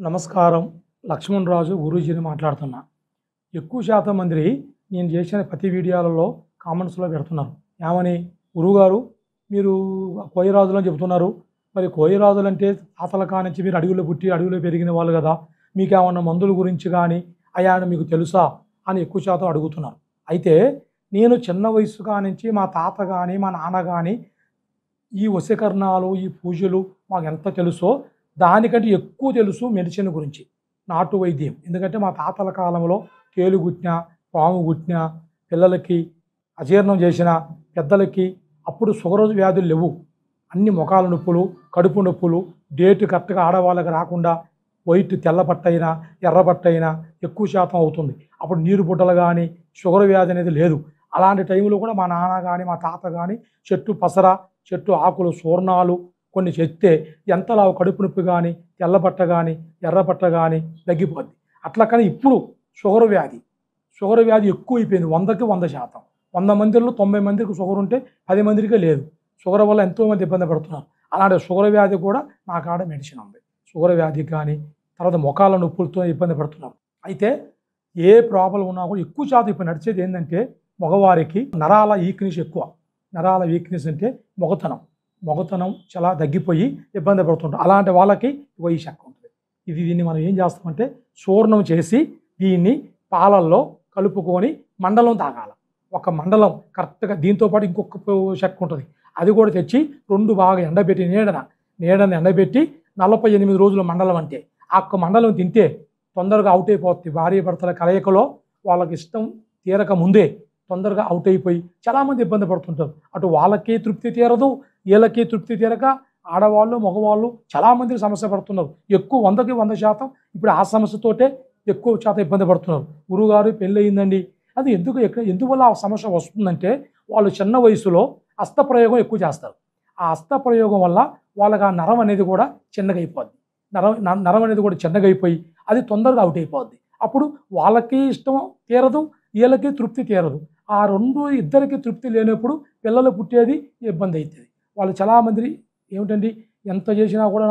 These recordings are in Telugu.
నమస్కారం. లక్ష్మణ్ రాజు గురూజీని మాట్లాడుతున్నా. ఎక్కువ శాతం మంది నేను చేసిన ప్రతి వీడియోలలో కామెంట్స్లో పెడుతున్నారు. ఏమని, గురువుగారు మీరు కోయరాజులని చెబుతున్నారు, మరి కోయరాజులంటే తాతల కానించి మీరు అడవిలో పుట్టి అడవిలో పెరిగిన వాళ్ళు కదా, మీకేమన్నా మందుల గురించి కానీ అయా మీకు తెలుసా అని ఎక్కువ శాతం అడుగుతున్నారు. అయితే నేను చిన్న వయసు కానించి మా తాత కానీ మా నాన్న కానీ ఈ వశీకరణాలు ఈ పూజలు మాకు ఎంత తెలుసో దానికంటే ఎక్కువ తెలుసు మెడిసిన్ గురించి, నాటు వైద్యం. ఎందుకంటే మా తాతల కాలంలో తేలు గుట్టిన పాము గుట్టిన పిల్లలకి అజీర్ణం చేసిన పెద్దలకి అప్పుడు షుగర్ వ్యాధులు లేవు. అన్ని మొఖాల నొప్పులు కడుపు నొప్పులు డేటు కరెక్ట్గా ఆడవాళ్ళకి రాకుండా వైట్ తెల్ల పట్టైనా ఎర్ర పట్టైనా ఎక్కువ శాతం అవుతుంది. అప్పుడు నీరు బుట్టలు కానీ షుగర్ వ్యాధి అనేది లేదు. అలాంటి టైంలో కూడా మా నాన్న కానీ మా తాత కానీ చెట్టు పసర చెట్టు ఆకులు చూర్ణాలు కొన్ని చెప్తే ఎంతలా కడుపు నొప్పి కానీ తెల్లబట్ట కానీ ఎర్రబట్ట కానీ తగ్గిపోద్ది. అట్లా కానీ ఇప్పుడు షుగర్ వ్యాధి ఎక్కువ అయిపోయింది. 100కి 100%. 100 మందిలో 90 మందికి షుగర్ ఉంటే 10 మందికే లేదు. షుగర్ వల్ల ఎంతోమంది ఇబ్బంది పడుతున్నారు. అలాంటి షుగర్ వ్యాధి కూడా నా కాడ మెడిసిన్ ఉంది. షుగర్ వ్యాధి కానీ తర్వాత మొఖాల నొప్పులతో ఇబ్బంది పడుతున్నారు. అయితే ఏ ప్రాబ్లం ఉన్నా కూడా ఎక్కువ శాతం ఇప్పుడు నడిచేది ఏంటంటే మగవారికి నరాల వీక్నెస్ ఎక్కువ. నరాల వీక్నెస్ అంటే మొగతనం చాలా తగ్గిపోయి ఇబ్బంది పడుతుంటారు. అలాంటి వాళ్ళకి ఈ శక్తి ఉంటుంది. దీన్ని మనం ఏం చేస్తామంటే చూర్ణం చేసి దీన్ని పాలల్లో కలుపుకొని మండలం తాగాలి. ఒక మండలం కరెక్ట్గా దీంతోపాటు ఇంకొక శక్తి ఉంటుంది. అది కూడా తెచ్చి 2 బాగా ఎండబెట్టి నీడని ఎండబెట్టి 48 రోజుల మండలం అంటే ఆ మండలం తింటే తొందరగా అవుట్ అయిపోతుంది. భార్య భర్తల కలయికలో వాళ్ళకి ఇష్టం తీరక ముందే తొందరగా అవుట్ అయిపోయి చాలామంది ఇబ్బంది పడుతుంటారు. అటు వాళ్ళకి తృప్తి తీరదు, వీళ్ళకి తృప్తి తీరక ఆడవాళ్ళు మగవాళ్ళు చాలామంది సమస్య పడుతున్నారు. ఎక్కువ 100కి 100% ఇప్పుడు ఆ సమస్యతోటే ఎక్కువ శాతం ఇబ్బంది పడుతున్నారు. గురువుగారు పెళ్ళి అయిందండి, అది ఎందువల్ల ఆ సమస్య వస్తుందంటే వాళ్ళు చిన్న వయసులో హస్తప్రయోగం ఎక్కువ చేస్తారు. ఆ హస్తప్రయోగం వల్ల వాళ్ళకి ఆ నరం అనేది కూడా చిన్నగా అయిపోద్ది. నరం అనేది కూడా చిన్నగా అయిపోయి అది తొందరగా అవుట్ అయిపోద్ది. అప్పుడు వాళ్ళకి ఇష్టం తీరదు, వీళ్ళకి తృప్తి తీరదు. ఆ ఇద్దరికి తృప్తి లేనప్పుడు పిల్లలు పుట్టేది ఇబ్బంది అవుతుంది. వాళ్ళు చాలామంది ఏమిటండి, ఎంత చేసినా కూడా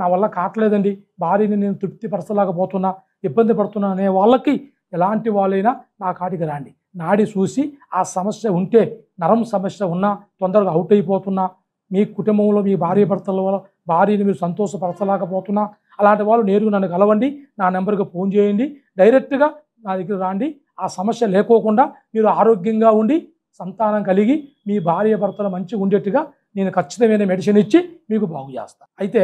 నా వల్ల కావట్లేదండి, భార్యని నేను తృప్తి పరచలేకపోతున్నా, ఇబ్బంది పడుతున్నా అనే వాళ్ళకి ఎలాంటి వాళ్ళైనా నా కాటికి రండి. నాడి చూసి ఆ సమస్య ఉంటే నరం సమస్య ఉన్నా తొందరగా అవుట్ అయిపోతున్నా, మీ కుటుంబంలో మీ భార్య భర్తల వల్ల భార్యని మీరు సంతోషపరచలేకపోతున్నా అలాంటి వాళ్ళు నేరుగా నన్ను కలవండి. నా నెంబర్కి ఫోన్ చేయండి. డైరెక్ట్గా నా దగ్గర రండి. ఆ సమస్య లేకోకుండా మీరు ఆరోగ్యంగా ఉండి సంతానం కలిగి మీ భార్య భర్తలు మంచిగా ఉండేట్టుగా నేను ఖచ్చితమైన మెడిసిన్ ఇచ్చి మీకు బాగు చేస్తాను. అయితే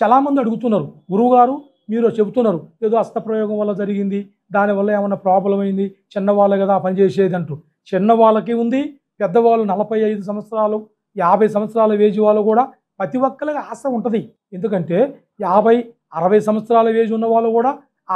చాలామంది అడుగుతున్నారు, గురువుగారు మీరు చెబుతున్నారు ఏదో హస్తప్రయోగం వల్ల జరిగింది, దానివల్ల ఏమన్నా ప్రాబ్లం అయింది, చిన్నవాళ్ళు కదా పనిచేసేది అంటూ. చిన్నవాళ్ళకి ఉంది, పెద్దవాళ్ళు 45 సంవత్సరాలు 50 సంవత్సరాల ఏజ్ వాళ్ళు కూడా ప్రతి ఒక్కరికి ఆశ ఉంటుంది. ఎందుకంటే 50-60 సంవత్సరాల ఏజ్ ఉన్న వాళ్ళు కూడా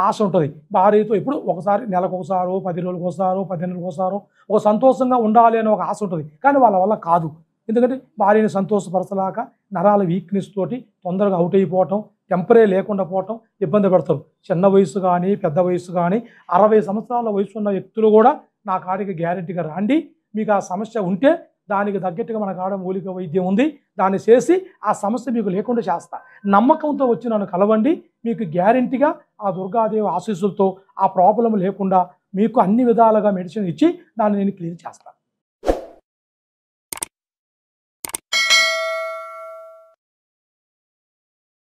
ఆశ ఉంటుంది. భార్యతో ఎప్పుడు ఒకసారి నెలకు ఒకసారో 10 రోజులకు ఒకసారో 15 నెలలకు ఒకసారో ఒక సంతోషంగా ఉండాలి అనే ఒక ఆశ ఉంటుంది. కానీ వాళ్ళ వల్ల కాదు. ఎందుకంటే భార్యని సంతోషపరచలేక నరాల వీక్నెస్ తోటి తొందరగా అవుట్ అయిపోవటం, టెంపరే లేకుండా పోవటం ఇబ్బంది పడతారు. చిన్న వయసు కానీ పెద్ద వయసు కానీ 60 సంవత్సరాల వయసు ఉన్న వ్యక్తులు కూడా నా కాడికి గ్యారెంటీగా రండి. మీకు ఆ సమస్య ఉంటే దానికి తగ్గట్టుగా మన కాడ మూలిక వైద్యం ఉంది, దాన్ని చేసి ఆ సమస్య మీకు లేకుండా చేస్తా. నమ్మకంతో వచ్చి నన్ను కలవండి. మీకు గ్యారెంటీగా ఆ దుర్గాదేవి ఆశీస్సులతో ఆ ప్రాబ్లం లేకుండా మీకు అన్ని విధాలుగా మెడిసిన్ ఇచ్చి దాన్ని నేను క్లియర్ చేస్తాను.